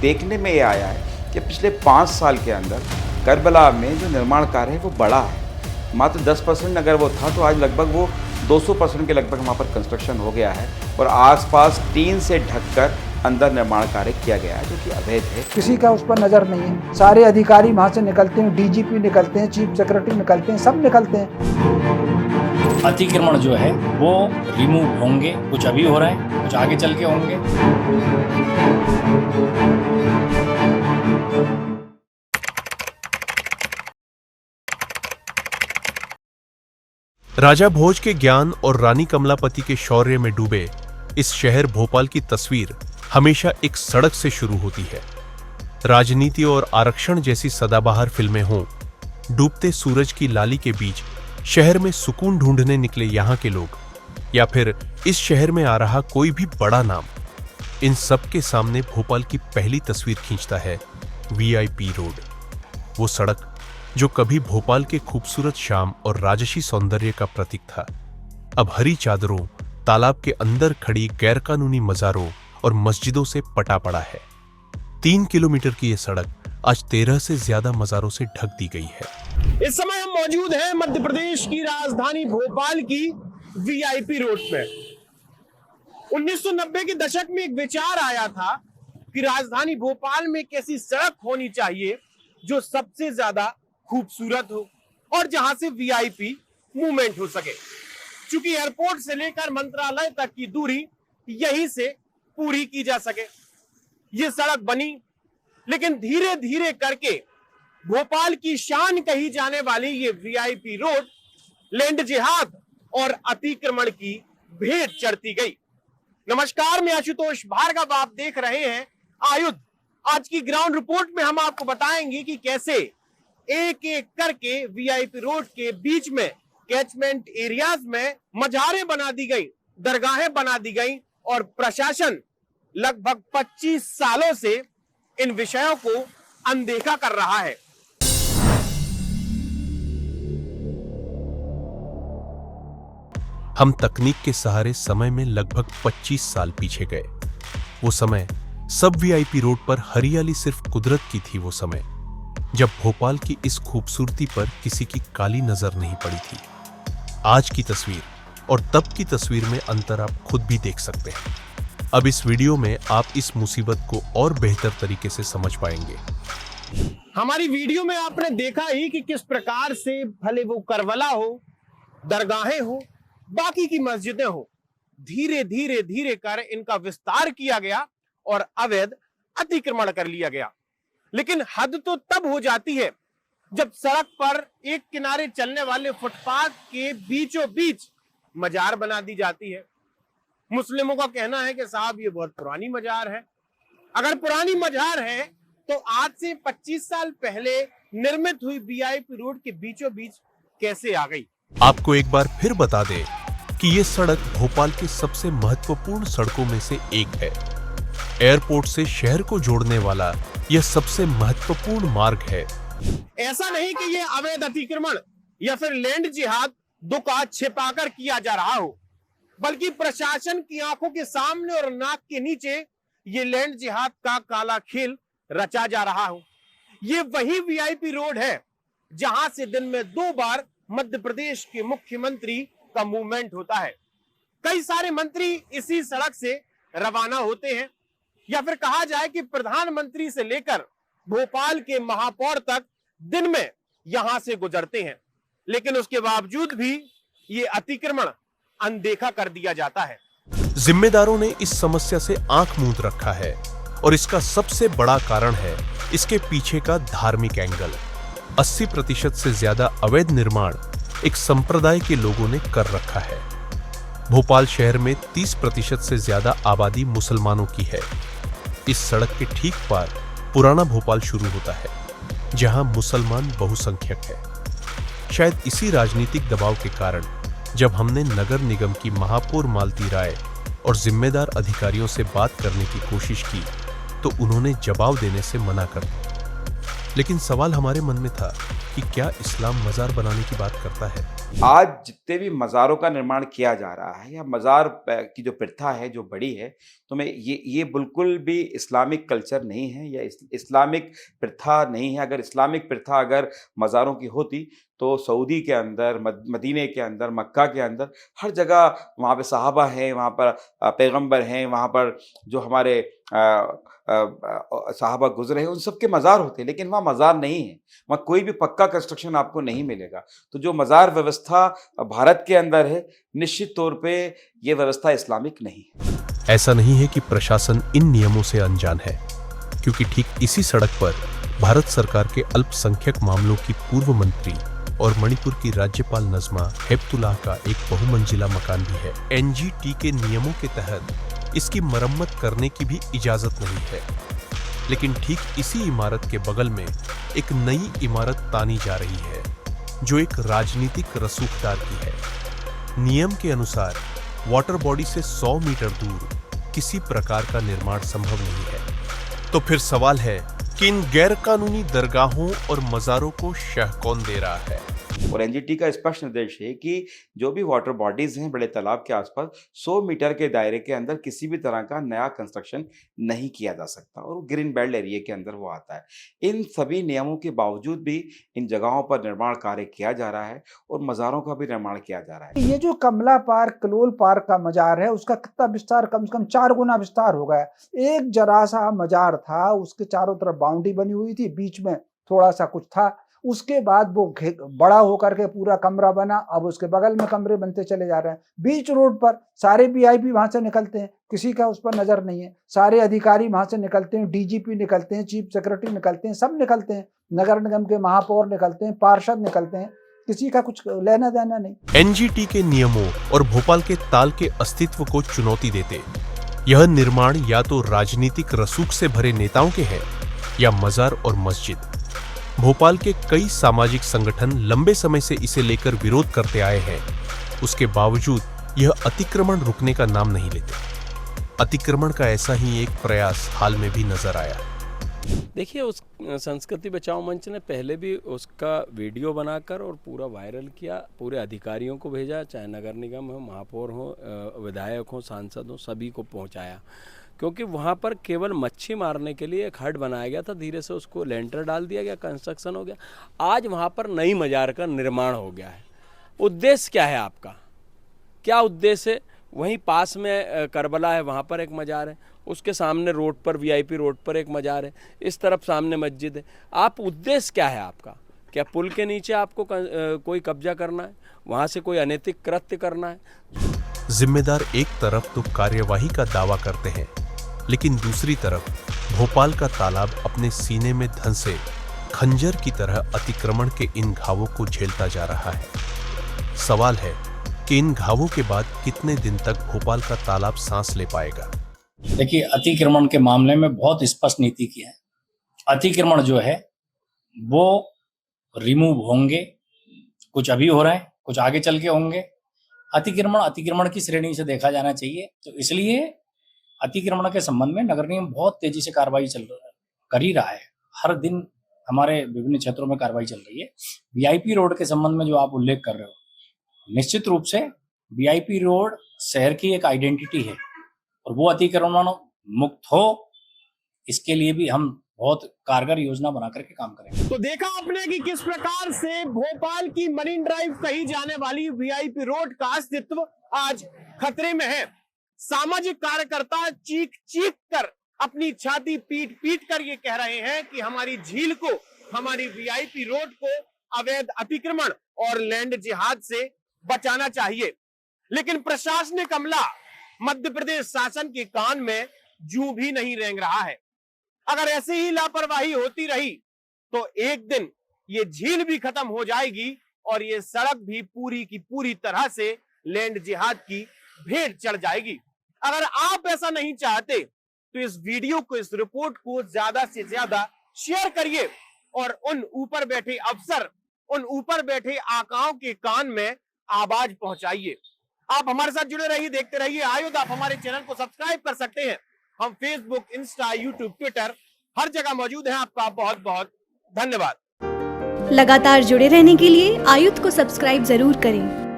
देखने में ये आया है कि पिछले 5 साल के अंदर करबला में जो निर्माण कार्य है वो बड़ा है। मात्र 10% अगर वो था तो आज लगभग वो 200% के लगभग वहाँ पर कंस्ट्रक्शन हो गया है और आसपास टीन से ढककर अंदर निर्माण कार्य किया गया है, जो कि अवैध है। किसी का उस पर नज़र नहीं है। सारे अधिकारी वहाँ से निकलते हैं, डीजीपी निकलते हैं, चीफ सेक्रेटरी निकलते हैं, सब निकलते हैं। अतिक्रमण जो है वो रिमूव होंगे, कुछ अभी हो रहा है, कुछ आगे चल के होंगे। राजा भोज के ज्ञान और रानी कमलापति के शौर्य में डूबे इस शहर भोपाल की तस्वीर हमेशा एक सड़क से शुरू होती है। राजनीति और आरक्षण जैसी सदाबहार फिल्में हों, डूबते सूरज की लाली के बीच शहर में सुकून ढूंढने निकले यहाँ के लोग, या फिर इस शहर में आ रहा कोई भी बड़ा नाम, इन सब के सामने भोपाल की पहली तस्वीर खींचता है वीआईपी रोड। वो सड़क जो कभी भोपाल के खूबसूरत शाम और राजसी सौंदर्य का प्रतीक था, अब हरी चादरों, तालाब के अंदर खड़ी गैरकानूनी मज़ारों और मस्जिदों से पटा पड़ा है। 3 किलोमीटर की यह सड़क आज 13 से ज्यादा मज़ारों से ढक दी गई है। इस समय हम मौजूद हैं मध्य प्रदेश की राजधानी भोपाल की वीआईपी रोड पे। 1990 के दशक में एक विचार आया था कि राजधानी भोपाल में एक ऐसी सड़क होनी चाहिए जो सबसे ज्यादा खूबसूरत हो और जहां से वीआईपी मूवमेंट हो सके। चूंकि एयरपोर्ट से लेकर मंत्रालय तक की दूरी यहीं से पूरी की जा सके, ये सड़क बनी, लेकिन धीरे धीरे करके भोपाल की शान कही जाने वाली ये वीआईपी रोड लैंड जिहाद और अतिक्रमण की भेंट चढ़ती गई। नमस्कार, मैं आशुतोष भार्गव, आप देख रहे हैं आयुध। आज की ग्राउंड रिपोर्ट में हम आपको बताएंगे कि कैसे एक एक करके वीआईपी रोड के बीच में कैचमेंट एरियाज में मजारें बना दी गई, दरगाहें बना दी गई और प्रशासन लगभग 25 सालों से इन विषयों को अनदेखा कर रहा है। हम तकनीक के सहारे समय में लगभग 25 साल पीछे गए। वो समय सब वीआईपी रोड पर हरियाली सिर्फ कुदरत की थी। वो समय जब भोपाल की इस खूबसूरती पर किसी की काली नजर नहीं पड़ी थी। आज की तस्वीर और तब की तस्वीर में अंतर आप खुद भी देख सकते हैं। अब इस वीडियो में आप इस मुसीबत को और बेहतर तरीके से समझ पाएंगे। हमारी वीडियो में आपने देखा ही कि किस प्रकार से भले वो करबला हो, दरगाहें हो, बाकी की मस्जिदें हो, धीरे धीरे धीरे कर इनका विस्तार किया गया और अवैध अतिक्रमण कर लिया गया। लेकिन हद तो तब हो जाती है जब सड़क पर एक किनारे चलने वाले फुटपाथ के बीचों बीच मजार बना दी जाती है। मुस्लिमों का कहना है कि साहब ये बहुत पुरानी मजार है। अगर पुरानी मजार है तो आज से 25 साल पहले निर्मित हुई वीआईपी रोड के बीचों बीच कैसे आ गई? आपको एक बार फिर बता दें कि ये सड़क भोपाल के सबसे महत्वपूर्ण सड़कों में से एक है। एयरपोर्ट से शहर को जोड़ने वाला यह सबसे महत्वपूर्ण मार्ग है। ऐसा नहीं कि यह अवैध अतिक्रमण या फिर लैंड जिहाद दुका छिपाकर किया जा रहा हो, बल्कि प्रशासन की आंखों के सामने और नाक के नीचे ये लैंड जिहाद का काला खेल रचा जा रहा हो। ये वही वीआईपी रोड है जहां से दिन में 2 बार मध्य प्रदेश के मुख्यमंत्री का मूवमेंट होता है। कई सारे मंत्री इसी सड़क से रवाना होते हैं, या फिर कहा जाए कि प्रधानमंत्री से लेकर भोपाल के महापौर तक दिन में यहां से गुजरते हैं। लेकिन उसके बावजूद भी ये अतिक्रमण अनदेखा कर दिया जाता है। जिम्मेदारों ने इस समस्या से आंख मूंद रखा है और इसका सबसे बड़ा कारण है इसके पीछे का धार्मिक एंगल। 80% से ज्यादा अवैध निर्माण एक संप्रदाय के लोगों ने कर रखा है। भोपाल शहर में 30% से ज्यादा आबादी मुसलमानों की है। इस सड़क के ठीक पार पुराना भोपाल शुरू होता है, जहां मुसलमान बहुसंख्यक है। शायद इसी राजनीतिक दबाव के कारण जब हमने नगर निगम की महापौर मालती राय और जिम्मेदार अधिकारियों से बात करने की कोशिश की तो उन्होंने जवाब देने से मना कर दिया। लेकिन सवाल हमारे मन में था कि क्या इस्लाम मजार बनाने की बात करता है? आज जितने भी मज़ारों का निर्माण किया जा रहा है या मज़ार की जो प्रथा है, जो बड़ी है, तो मैं ये बिल्कुल भी इस्लामिक कल्चर नहीं है या इस्लामिक प्रथा नहीं है। अगर इस्लामिक प्रथा अगर मज़ारों की होती, तो सऊदी के अंदर, मदीने के अंदर, मक्का के अंदर हर जगह वहाँ पे सहाबा हैं, वहाँ पर पैगंबर हैं, वहाँ पर जो हमारे सहाबा गुज़रे हैं, उन सब के मज़ार होते हैं, लेकिन वहाँ मज़ार नहीं है। वहाँ कोई भी पक्का कंस्ट्रक्शन आपको नहीं मिलेगा। तो जो मज़ार व्यवस्था भारत के अंदर है, निश्चित तौर पे ये व्यवस्था इस्लामिक नहीं है। ऐसा नहीं है कि प्रशासन इन नियमों से अनजान है, क्योंकि ठीक इसी सड़क पर भारत सरकार के अल्पसंख्यक मामलों की पूर्व मंत्री और मणिपुर की राज्यपाल नज़मा हेपतुल्लाह का एक बहुमंजिला मकान भी है। एनजीटी के नियमों के तहत इसकी मरम्मत करने की भी इजाजत नहीं है, लेकिन ठीक इसी इमारत के बगल में एक नई इमारत तानी जा रही है, जो एक राजनीतिक रसूखदार की है। नियम के अनुसार वाटर बॉडी से 100 मीटर दूर किसी प्रकार का निर्माण संभव नहीं है। तो फिर सवाल है कि इन गैरकानूनी दरगाहों और मज़ारों को शह कौन दे रहा है? और एनजीटी का स्पष्ट निर्देश है कि जो भी वाटर बॉडीज हैं बड़े तालाब के आसपास 100 मीटर के दायरे के अंदर किसी भी तरह का नया कंस्ट्रक्शन नहीं किया जा सकता, और ग्रीन बेल्ट एरिया के अंदर वो आता है। इन सभी नियमों के बावजूद भी इन जगहों पर निर्माण कार्य किया जा रहा है और मज़ारों का भी निर्माण किया जा रहा है। ये जो कमला पार्क, कलोल पार्क का मजार है, उसका कितना विस्तार, कम से कम 4 गुना विस्तार हो गया। एक जरा सा मजार था, उसके चारों तरफ बाउंड्री बनी हुई थी, बीच में थोड़ा सा कुछ था। उसके बाद वो बड़ा होकर के पूरा कमरा बना, अब उसके बगल में कमरे बनते चले जा रहे हैं। बीच रोड पर सारे वीआईपी वहां से निकलते हैं, किसी का उस पर नजर नहीं है। सारे अधिकारी वहां से निकलते हैं, डीजीपी निकलते हैं, चीफ सेक्रेटरी निकलते हैं, सब निकलते हैं, नगर निगम के महापौर निकलते हैं, पार्षद निकलते हैं, किसी का कुछ लेना देना नहीं। एनजीटी के नियमों और भोपाल के ताल के अस्तित्व को चुनौती देते यह निर्माण या तो राजनीतिक रसूख से भरे नेताओं के हैं या मजार और मस्जिद। भोपाल के कई सामाजिक संगठन लंबे समय से इसे लेकर विरोध करते आए हैं, उसके बावजूद यह अतिक्रमण रुकने का नाम नहीं लेते। अतिक्रमण का ऐसा ही एक प्रयास हाल में भी नजर आया। देखिए, उस संस्कृति बचाओ मंच ने पहले भी उसका वीडियो बनाकर और पूरा वायरल किया, पूरे अधिकारियों को भेजा, चाहे नगर निगम हो, महापौर हो, विधायक हो, सांसद हो, सभी को पहुंचाया, क्योंकि वहाँ पर केवल मच्छी मारने के लिए एक हट बनाया गया था। धीरे से उसको लेंटर डाल दिया गया, कंस्ट्रक्शन हो गया, आज वहाँ पर नई मजार का निर्माण हो गया है। उद्देश्य क्या है आपका? क्या उद्देश्य है? वहीं पास में करबला है, वहाँ पर एक मजार है, उसके सामने रोड पर, वीआईपी रोड पर एक मजार है, इस तरफ सामने मस्जिद है। आप उद्देश्य क्या है आपका? क्या पुल के नीचे आपको कोई कब्जा करना है? वहाँ से कोई अनैतिक कृत्य करना है? जिम्मेदार एक तरफ तो कार्यवाही का दावा करते हैं, लेकिन दूसरी तरफ भोपाल का तालाब अपने सीने में धंसे खंजर की तरह अतिक्रमण के इन घावों को झेलता जा रहा है। सवाल है कि इन घावों के बाद कितने दिन तक भोपाल का तालाब सांस ले पाएगा? देखिए, अतिक्रमण के मामले में बहुत स्पष्ट नीति की है। अतिक्रमण जो है वो रिमूव होंगे, कुछ अभी हो रहा है, कुछ आगे चल के होंगे। अतिक्रमण की श्रेणी से देखा जाना चाहिए। तो इसलिए अतिक्रमण के संबंध में नगर निगम बहुत तेजी से कार्रवाई कर ही रहा है। हर दिन हमारे विभिन्न क्षेत्रों में कार्रवाई चल रही है। वीआईपी रोड के संबंध में जो आप उल्लेख कर रहे हो, निश्चित रूप से वीआईपी रोड शहर की एक आइडेंटिटी है और वो अतिक्रमण मुक्त हो, इसके लिए भी हम बहुत कारगर योजना बना करके काम करेंगे। तो देखा आपने कि किस प्रकार से भोपाल की मरीन ड्राइव कही जाने वाली वीआईपी रोड का अस्तित्व आज खतरे में है। सामाजिक कार्यकर्ता चीख चीख कर, अपनी छाती पीट पीट कर ये कह रहे हैं कि हमारी झील को, हमारी वीआईपी रोड को अवैध अतिक्रमण और लैंड जिहाद से बचाना चाहिए। लेकिन प्रशासनिक अमला मध्य प्रदेश शासन के कान में जूं भी नहीं रेंग रहा है। अगर ऐसी ही लापरवाही होती रही तो एक दिन ये झील भी खत्म हो जाएगी और ये सड़क भी पूरी की पूरी तरह से लैंड जिहाद की भेंट चढ़ जाएगी। अगर आप ऐसा नहीं चाहते तो इस वीडियो को, इस रिपोर्ट को ज्यादा से ज्यादा शेयर करिए और उन ऊपर बैठे अफसर, उन ऊपर बैठे आकाओं के कान में आवाज पहुंचाइए। आप हमारे साथ जुड़े रहिए, देखते रहिए आयुध। आप हमारे चैनल को सब्सक्राइब कर सकते हैं। हम फेसबुक, इंस्टा, यूट्यूब, ट्विटर हर जगह मौजूद हैं। आपका बहुत बहुत धन्यवाद। लगातार जुड़े रहने के लिए आयुक्त को सब्सक्राइब जरूर करें।